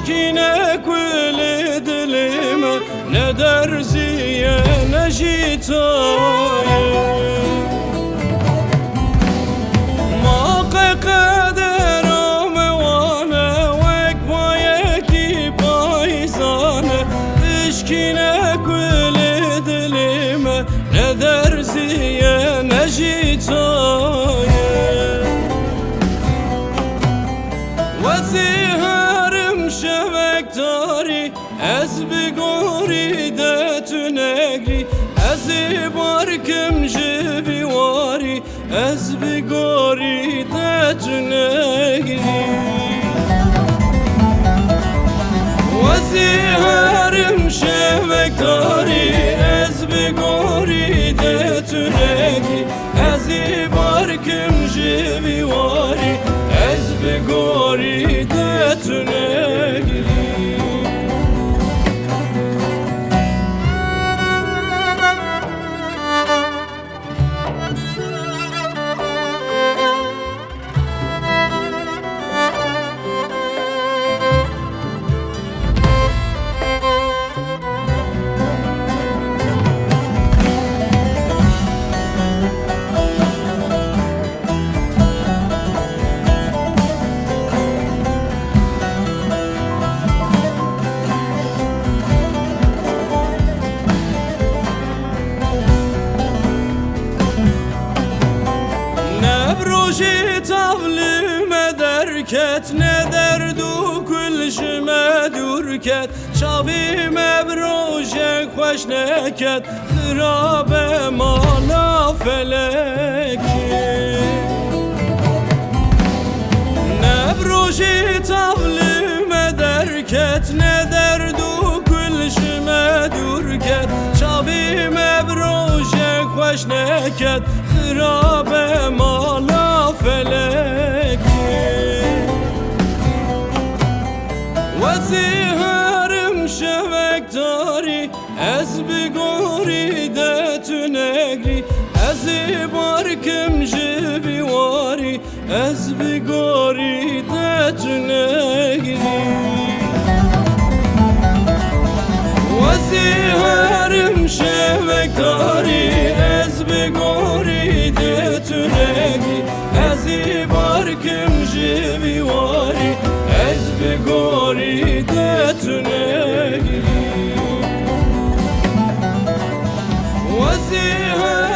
تشكينا كل دلما ندر زيانا جيتاي ما قدر وانا وكبايكي بايزانا تشكينا كل دلما ندر زيانا جيتاي وزهرم شبك داري از بگوری دتو نگری از بارکم جبی واری از بگوری دتو نگری وزهرم شبک داری از بگوری دتو نگری از بارکم جبی واری از بگوری دتو نگری روجي طفل ما دركت ندرد وكل شما دركت شافي ما بروجك خوش نكت خرابة مالا فلكي نبروجي طفل ما دركت ندرد وكل شما دركت شافي ما بروجك خوش نكت خرابة مالا فلكي وزهرم شبك داري از بگوری دتو نگری از بارکم جبی واری از بگوری دتو نگری وزهرم شبك داري از بگوری دتو نگری از بارکم جبی واری از بگوری دتو نگری وزهرم